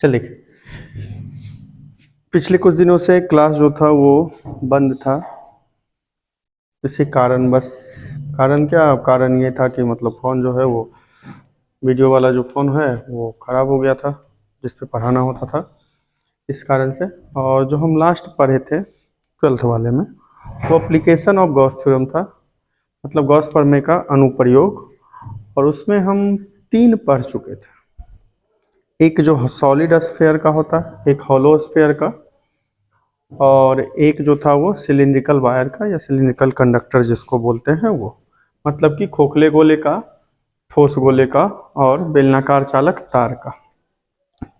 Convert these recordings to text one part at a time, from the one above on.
चलिए, पिछले कुछ दिनों से क्लास जो था वो बंद था। इसी कारण बस, कारण क्या, कारण ये था कि मतलब फ़ोन जो है वो वीडियो वाला जो फ़ोन है वो ख़राब हो गया था, जिस पे पढ़ाना होता था, इस कारण से। और जो हम लास्ट पढ़े थे 12th वाले में, वो एप्लीकेशन ऑफ गॉस थ्योरम था, मतलब गॉस प्रमेय का अनुप्रयोग। और उसमें हम 3 पढ़ चुके थे। एक जो सॉलिड स्फीयर का होता है, एक हॉलो स्फीयर का, और एक जो था वो सिलिंड्रिकल वायर का या सिलिंड्रिकल कंडक्टर जिसको बोलते हैं वो, मतलब कि खोखले गोले का, ठोस गोले का और बेलनाकार चालक तार का।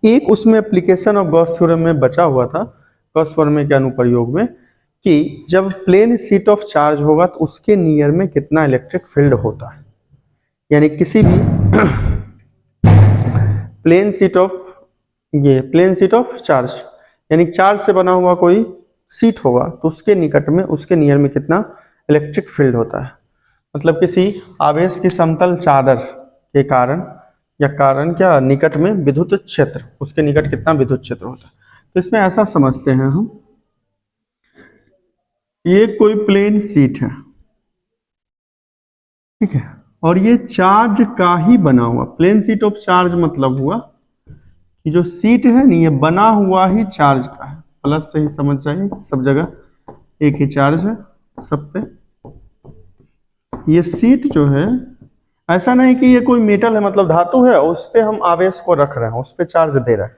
एक उसमें एप्लीकेशन ऑफ गॉस थ्योरम में बचा हुआ था, गॉस प्रमेय के अनुप्रयोग में, कि जब प्लेन शीट ऑफ चार्ज होगा तो उसके नियर में कितना इलेक्ट्रिक फील्ड होता है। यानी किसी भी प्लेन शीट ऑफ चार्ज, यानी चार्ज से बना हुआ कोई शीट होगा तो उसके निकट में, उसके नियर में कितना इलेक्ट्रिक फील्ड होता है। मतलब किसी आवेश की समतल चादर के कारण या कारण क्या, निकट में विद्युत क्षेत्र, उसके निकट कितना विद्युत क्षेत्र होता है। तो इसमें ऐसा समझते हैं हम, ये कोई प्लेन शीट है, ठीक है, और ये चार्ज का ही बना हुआ, प्लेन शीट ऑफ चार्ज मतलब हुआ कि जो शीट है नहीं, ये बना हुआ ही चार्ज का है। प्लस से ही समझ जाइए, सब जगह एक ही चार्ज है सब पे। ये शीट जो है, ऐसा नहीं कि ये कोई मेटल है, मतलब धातु है, उस पे हम आवेश को रख रहे हैं, उस पे चार्ज दे रहे हैं।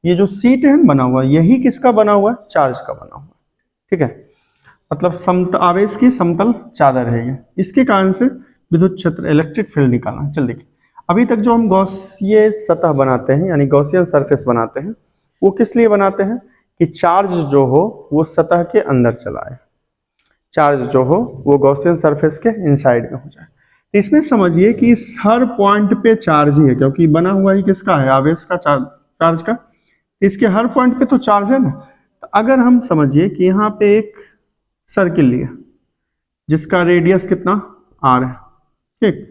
ये जो शीट है बना हुआ, यही किसका बना हुआ है, चार्ज का बना हुआ है, ठीक है। मतलब आवेश की समतल चादर है ये, इसके कारण से विद्युत क्षेत्र, इलेक्ट्रिक फील्ड निकालना। चल देखिए, अभी तक जो हम गॉसीय सतह बनाते हैं यानी गॉसियन सरफेस बनाते हैं, वो किस लिए बनाते हैं कि चार्ज जो हो वो सतह के अंदर चला आए, चार्ज जो हो वो गॉसियन सरफेस के इनसाइड में हो जाए। तो इसमें समझिए कि इस हर पॉइंट पे चार्ज ही है, क्योंकि बना हुआ ही किसका है, आवेश का, चार्ज का। इसके हर पॉइंट पे तो चार्ज है ना। तो अगर हम समझिए कि यहाँ पे एक सर्किल लिया जिसका रेडियस कितना r है, ठीक,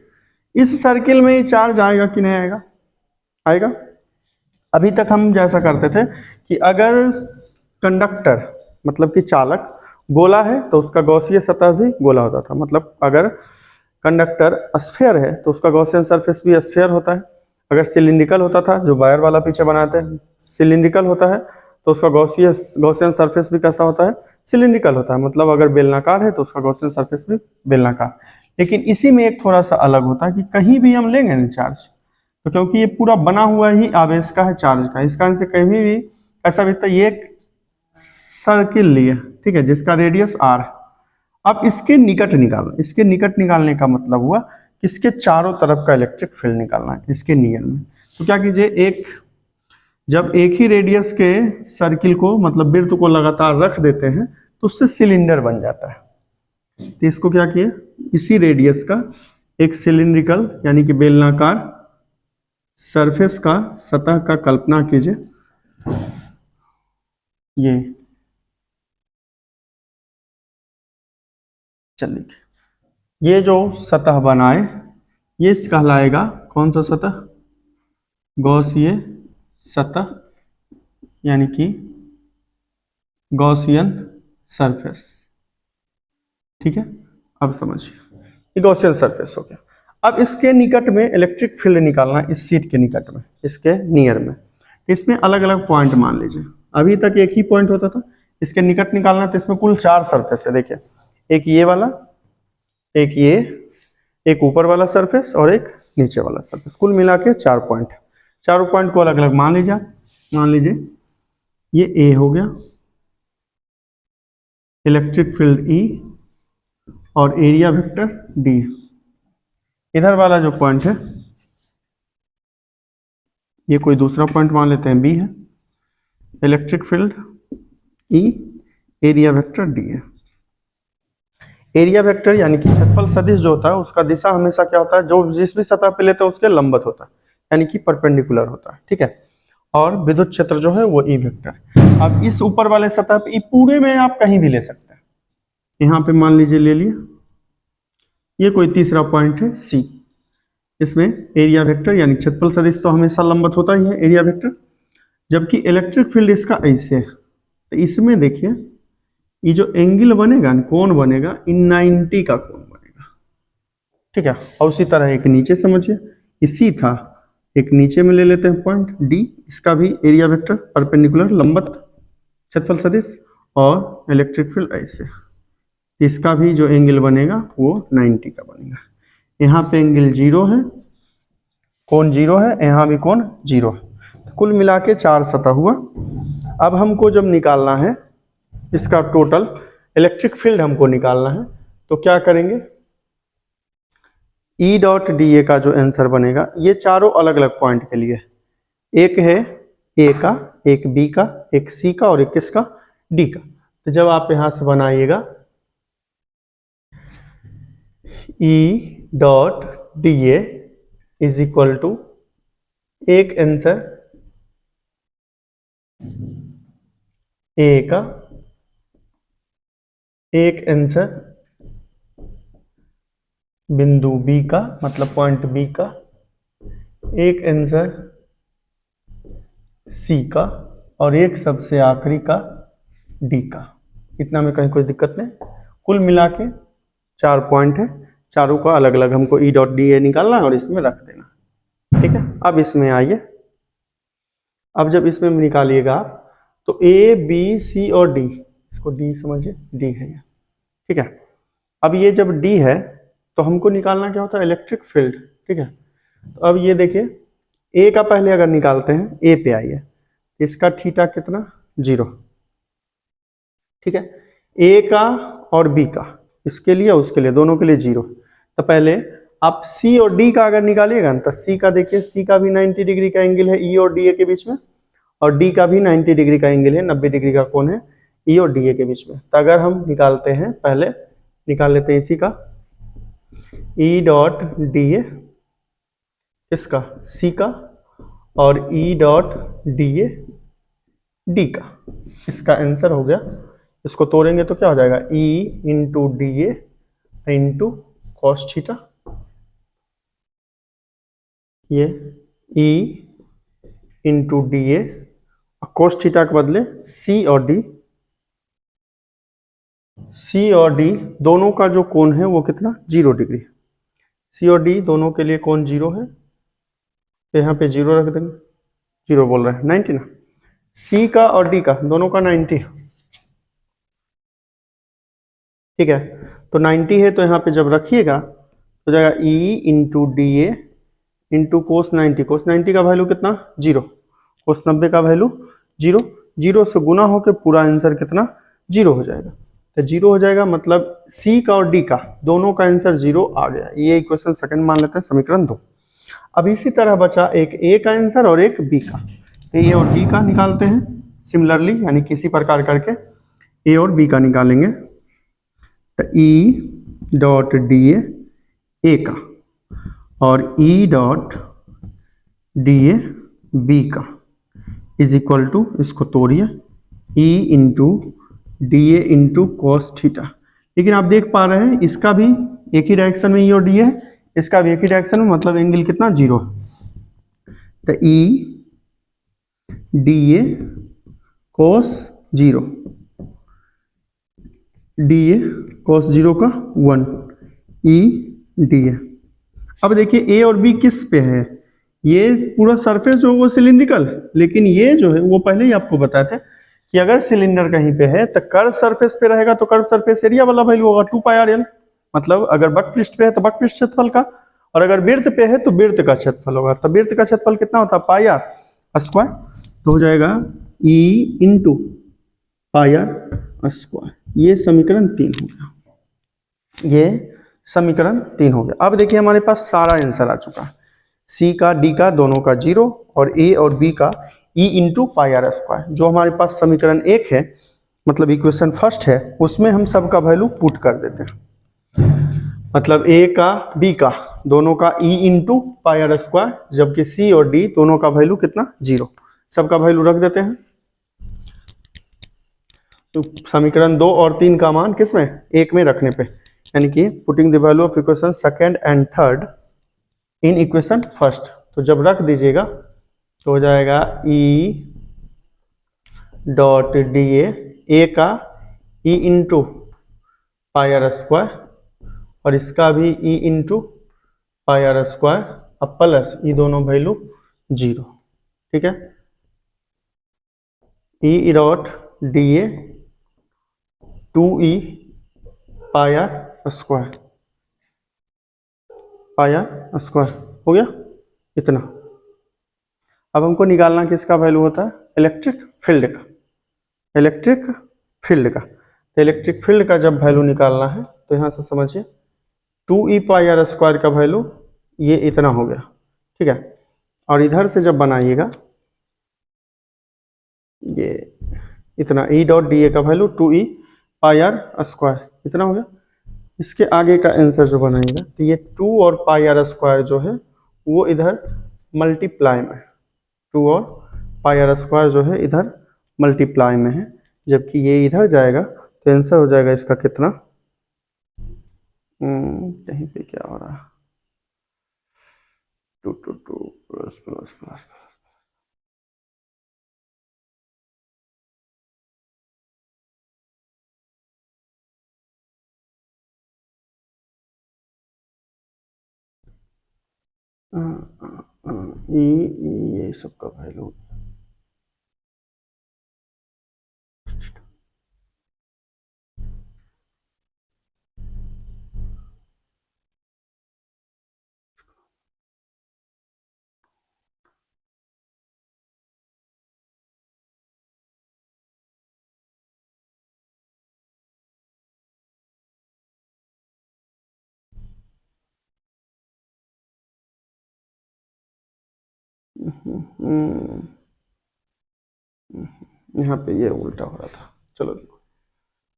इस सर्किल में ही चार्ज आएगा कि नहीं आएगा, आएगा। अभी तक हम जैसा करते थे कि अगर कंडक्टर मतलब कि चालक गोला है तो उसका गॉसीय सतह भी गोला होता था। मतलब अगर कंडक्टर स्फीयर है तो उसका गॉसियन सरफेस भी स्फीयर होता है। अगर सिलिंड्रिकल होता था, जो वायर वाला पीछे बनाते हैं, सिलिंड्रिकल होता है तो उसका गॉसियन सरफेस भी कैसा होता है, सिलिंड्रिकल होता है। मतलब अगर बेलनाकार है तो उसका गॉसियन सरफेस भी बेलनाकार। लेकिन इसी में एक थोड़ा सा अलग होता है कि कहीं भी हम लेंगे ना चार्ज, तो क्योंकि ये पूरा बना हुआ ही आवेश का है, चार्ज का, इस कारण से कहीं भी ऐसा भी, ये एक सर्किल लिया, ठीक है, जिसका रेडियस r है। अब इसके निकट निकालना, इसके निकट निकालने का मतलब हुआ कि इसके चारों तरफ का इलेक्ट्रिक फील्ड निकालना है, इसके नियर में। तो क्या कीजिए, जब एक ही रेडियस के सर्किल को, मतलब वृत्त को लगातार रख देते हैं तो उससे सिलेंडर बन जाता है। तो इसको क्या किए, इसी रेडियस का एक सिलिंड्रिकल यानी कि बेलनाकार सरफेस का, सतह का कल्पना कीजिए। ये चलिए, ये जो सतह बनाए ये कहलाएगा कौन सा सतह, गॉसिय सतह, यानी कि गॉसियन सरफेस, ठीक है। अब समझिए, ये गॉसियन सरफेस हो गया। अब इसके निकट में इलेक्ट्रिक फील्ड निकालना, इस शीट के निकट में, इसके नियर में। इसमें अलग अलग पॉइंट मान लीजिए, अभी तक एक ही पॉइंट होता था, इसके निकट निकालना। तो इसमें कुल 4 सरफेस है, देखिए, एक ये वाला, एक ये, एक ऊपर वाला सरफेस और एक नीचे वाला सरफेस, कुल मिला के 4 पॉइंट। चारों पॉइंट को अलग अलग मान लीजिए। मान लीजिए ये ए हो गया, इलेक्ट्रिक फील्ड ई और एरिया वेक्टर डी। इधर वाला जो पॉइंट है ये कोई दूसरा पॉइंट मान लेते हैं, बी है, electric field E, area vector D है। एरिया वेक्टर यानी कि क्षेत्रफल सदिश जो होता है उसका दिशा हमेशा क्या होता है, जो जिस भी सतह पे लेते हैं उसके लंबवत होता है, यानी कि परपेंडिकुलर होता है, ठीक है। और विद्युत क्षेत्र जो है वो ई वेक्टर। अब इस ऊपर वाले सतह पे पूरे में आप कहीं भी ले सकते हैं, यहाँ पे मान लीजिए ले लिया, ये कोई तीसरा पॉइंट है सी। इसमें एरिया वेक्टर यानी क्षेत्रफल सदिश तो हमेशा लंबवत होता ही है, एरिया वेक्टर जबकि इलेक्ट्रिक फील्ड इसका ऐसे है। तो इसमें देखिए ये जो एंगल बनेगा ना, कोण बनेगा, इन 90 का कोण बनेगा, ठीक है। और उसी तरह एक नीचे समझिए, इसी था, एक नीचे में ले लेते हैं पॉइंट डी, इसका भी एरिया वेक्टर परपेंडिकुलर लंबवत क्षेत्रफल सदिश, और इलेक्ट्रिक फील्ड ऐसे, इसका भी जो एंगल बनेगा वो 90 का बनेगा। यहाँ पे एंगल 0 है, कोण 0 है, यहाँ भी कोण 0 है, तो कुल मिला के 4 सतह हुआ। अब हमको जब निकालना है इसका टोटल इलेक्ट्रिक फील्ड हमको निकालना है, तो क्या करेंगे, ई डॉट डी ए का जो आंसर बनेगा, ये चारों अलग अलग पॉइंट के लिए, एक है ए का, एक बी का, एक सी का और एक किसका, डी का। तो जब आप यहां से बनाइएगा E dot D A is equal to, एक आंसर ए का, एक आंसर बिंदु बी का, मतलब पॉइंट बी का, एक आंसर सी का, और एक सबसे आखिरी का डी का। इतना में कहीं कोई दिक्कत नहीं। कुल मिला के 4 पॉइंट है, चारों का अलग अलग हमको ई डॉट डी ए निकालना है और इसमें रख देना, ठीक है। अब इसमें आइए, अब जब इसमें निकालिएगा आप, तो ए बी सी और डी, इसको डी समझिए, डी है ये, ठीक है। अब ये जब डी है तो हमको निकालना क्या होता है, इलेक्ट्रिक फील्ड, ठीक है। तो अब ये देखिए, ए का पहले अगर निकालते हैं, ए पे आइए, इसका थीटा कितना, 0, ठीक है। ए का और बी का, इसके लिए उसके लिए, दोनों के लिए 0। तो पहले आप सी और डी का अगर निकालिएगा ना, तो सी का देखिए, सी का भी 90 डिग्री का एंगल है ई और डी ए के बीच में, और डी का भी 90 डिग्री का एंगल है, 90 डिग्री का कोण है ई और डी ए के बीच में। तो अगर हम निकालते हैं, पहले निकाल लेते हैं इसी का, ई डॉट डी ए इसका सी का, और E dot D A D का, इसका आंसर हो गया। इसको तोड़ेंगे तो क्या हो जाएगा, E into D A into cos theta, ये E into D A, cos theta के बदले सी और डी, सी और डी दोनों का जो कोण है वो कितना, 0 डिग्री। सी और डी दोनों के लिए कोण 0 है, तो यहाँ पे 0 रख देंगे, 0 बोल रहे हैं 90 ना, सी का और डी का दोनों का 90, ठीक है। तो 90 है, तो यहाँ पे जब रखिएगा तो जाएगा E into D A into cos 90, कोस 90 का वैल्यू कितना, 0, कोस 90 का वैल्यू 0, 0 से गुना होकर पूरा आंसर कितना, 0 हो जाएगा। तो 0 हो जाएगा, मतलब सी का और डी का दोनों का आंसर 0 आ गया। ये इक्वेशन सेकंड मान लेते हैं, समीकरण 2। अब इसी तरह बचा एक ए का आंसर और एक बी का, तो ए और डी का निकालते हैं सिमिलरली, यानी किसी प्रकार करके ए और बी का निकालेंगे। तो ई डॉट डी ए का, और E dot D A B का इज इक्वल टू, इसको तोड़िए, E into D A into cos theta. लेकिन आप देख पा रहे हैं इसका भी एक ही डायरेक्शन में ई और डी है, इसका भी एक ही डायरेक्शन में, मतलब एंगल कितना, 0। तो E D A cos 0, D A cos 0 का 1, ई डी ए। अब देखिए ए और बी किस पे है, ये पूरा सरफेस जो वो सिलिंड्रिकल, लेकिन ये जो है वो पहले ही आपको बताए थे कि अगर सिलेंडर कहीं पे है तो कर्व सरफेस पे रहेगा, तो कर्व सरफेस एरिया वाला वैल्यू होगा 2 पाई आर एल, मतलब अगर वक्र पृष्ठ पे है तो वक्र पृष्ठ क्षेत्रफल का, और अगर वृत्त पे है तो वृत्त का क्षेत्रफल होगा। तो वृत्त का क्षेत्रफल कितना होता है, पाई आर स्क्वायर, तो हो जाएगा E into pi R square. ये समीकरण 3 हो गया, ये समीकरण 3 हो गया। अब देखिए हमारे पास सारा आंसर आ चुका है, सी का डी का दोनों का 0, और ए और बी का E into pi R square. जो हमारे पास समीकरण 1 है, मतलब इक्वेशन फर्स्ट है, उसमें हम सबका वैल्यू पुट कर देते हैं, मतलब ए का बी का दोनों का E into pi R square, जबकि सी और डी दोनों का वैल्यू कितना, 0, सबका वैल्यू रख देते हैं। तो समीकरण 2 और 3 का मान किसमें, 1 में रखने पे, यानी कि putting the value of equation second and third in equation first. तो जब रख दीजिएगा तो हो जाएगा ई डॉट डी ए का E into pi R square और इसका भी E into pi R square अब प्लस ई दोनों वैल्यू 0, ठीक है। E dot D A 2e pi R square हो गया इतना। अब हमको निकालना किसका वैल्यू होता है, इलेक्ट्रिक फील्ड का। तो इलेक्ट्रिक फील्ड का जब वैल्यू निकालना है तो यहाँ से समझिए 2e पाई आर स्क्वायर का वैल्यू ये इतना हो गया, ठीक है। और इधर से जब बनाइएगा ये इतना ई डॉट डी ए का value 2e pi R square इतना हो गया। इसके आगे का आंसर जो बनाएगा तो ये 2 और पाई आर स्क्वायर जो है वो इधर मल्टीप्लाई में, 2 और पाई आर स्क्वायर जो है इधर मल्टीप्लाई में है, जबकि ये इधर जाएगा तो आंसर हो जाएगा इसका कितना, कहीं पे क्या हो रहा है, 2 2 2 प्लस प्लस प्लस ये सबका वैल्यू यहाँ पे ये उल्टा हो रहा था। चलो देखो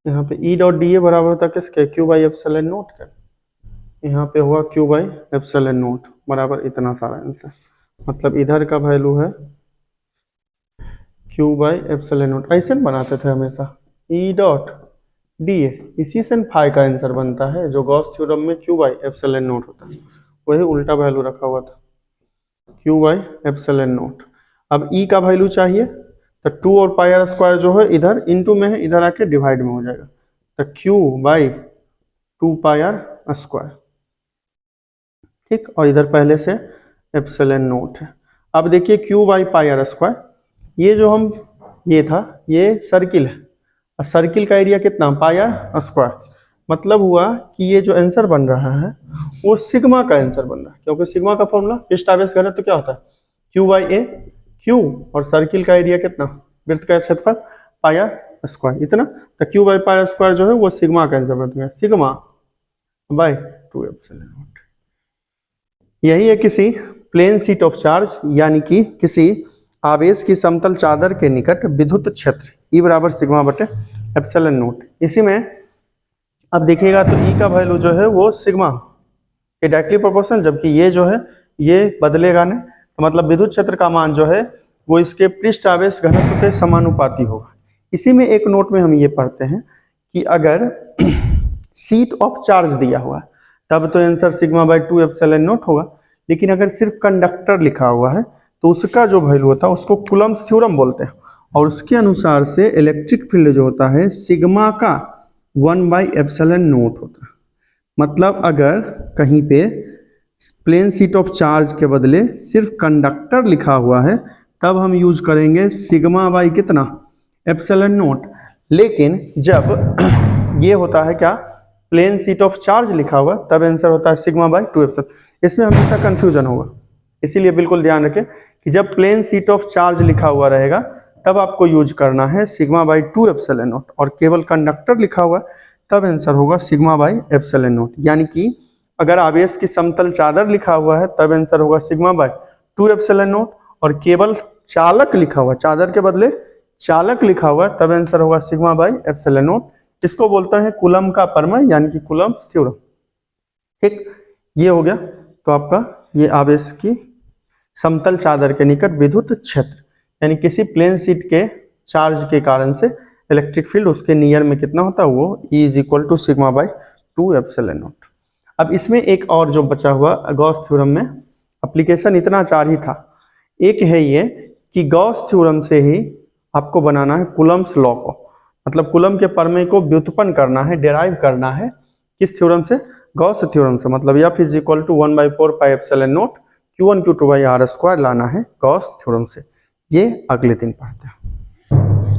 यहाँ पे ई डॉट डी ए बराबर होता है किसके, क्यू बाई एप्सिलॉन नोट का। यहाँ पे हुआ क्यू बाई एप्सिलॉन नोट बराबर इतना सारा आंसर, मतलब इधर का वैल्यू है क्यू बाई एप्सिलॉन नोट। ऐसे बनाते थे हमेशा ई डॉट डी ए, इसी से फाई का आंसर बनता है, जो गॉस थ्योरम में क्यू बाई एप्सिलॉन नोट होता है वही उल्टा वैल्यू रखा हुआ था क्यू बाई एप्सिलॉन नोट। अब ई का वैल्यू चाहिए तो 2 और पाई आर स्क्वायर जो है इधर इनटू में है, इधर आके डिवाइड में हो जाएगा, तो Q by 2 pi R square, ठीक। और इधर पहले से एप्सिलॉन नोट है। अब देखिए Q by pi R square, ये जो हम ये था ये सर्किल है और सर्किल का एरिया कितना, पाई आर स्क्वायर। मतलब हुआ कि ये जो आंसर बन रहा है वो सिग्मा का आंसर बन रहा है, क्योंकि सिग्मा का फॉर्मूला पृष्ठ आवेश घनत्व तो क्या होता है क्यू बाई ए, क्यू और सर्किल का एरिया कितना, वृत्त का क्षेत्रफल पाई आर स्क्वायर इतना, तो Q by pi R square जो है वो सिग्मा का आंसर बन गया, सिग्मा बाई 2 एप्सिलॉन नोट। यही है किसी प्लेन शीट ऑफ चार्ज यानी कि किसी आवेश की समतल चादर के निकट विद्युत क्षेत्र ई बराबर सिग्मा बटे एप्सिलॉन नोट। इसी में अब देखिएगा तो ई का वैल्यू जो है वो सिग्मा के डायरेक्टली प्रोपोर्शनल, जबकि ये जो है ये बदलेगा नहीं, तो मतलब विद्युत क्षेत्र का मान जो है वो इसके पृष्ठ आवेश घनत्व के समानुपाती होगा। इसी में एक नोट में हम ये पढ़ते हैं कि अगर शीट ऑफ चार्ज दिया हुआ है तब तो answer sigma by 2 epsilon note होगा, लेकिन अगर सिर्फ कंडक्टर लिखा हुआ है तो उसका जो वैल्यू होता है उसको कूलम्ब्स थ्योरम बोलते हैं, और उसके अनुसार से इलेक्ट्रिक फील्ड जो होता है सिग्मा का 1 बाई एप्सिलॉन नोट होता है। मतलब अगर कहीं पे प्लेन शीट ऑफ चार्ज के बदले सिर्फ कंडक्टर लिखा हुआ है तब हम यूज करेंगे सिग्मा बाई कितना, एप्सिलॉन नोट। लेकिन जब ये होता है क्या, प्लेन शीट ऑफ चार्ज लिखा हुआ तब आंसर होता है सिग्मा बाई 2 एप्सिलॉन। इसमें हमेशा कंफ्यूजन होगा, इसीलिए बिल्कुल ध्यान रखें कि जब प्लेन शीट ऑफ चार्ज लिखा हुआ रहेगा तब आपको यूज करना है सिग्मा बाई 2 एप्सिलॉन नोट, और केवल कंडक्टर लिखा हुआ तब आंसर होगा सिग्मा बाई एप्सिलॉन नोट। यानी कि अगर आवेश की समतल चादर लिखा हुआ है तब आंसर होगा सिग्मा बाई 2 एप्सिलॉन नोट, और केवल चालक लिखा हुआ, चादर के बदले चालक लिखा हुआ तब आंसर होगा सिग्मा बाई एप्सिलॉन नोट। इसको बोलते हैं कूलम्ब का प्रमेय यानी कि कूलम्ब्स थ्योरम, ठीक। ये हो गया तो आपका ये आवेश की समतल चादर के निकट विद्युत क्षेत्र यानी किसी प्लेन शीट के चार्ज के कारण से इलेक्ट्रिक फील्ड उसके नियर में कितना होता है वो E is equal to sigma by 2 epsilon naught. अब इसमें एक और जो बचा हुआ गॉस थ्योरम में एप्लीकेशन इतना 4 ही था। एक है ये कि गॉस थ्योरम से ही आपको बनाना है कूलम्ब्स लॉ को, मतलब कूलम के प्रमेय को व्युत्पन्न करना है, डेराइव करना है। किस थ्योरम से? गॉस थ्योरम से। मतलब F is equal to 1/4 pi epsilon naught Q1 Q2 by R square लाना है गॉस थ्योरम से। ये अगले दिन पढ़ते हैं।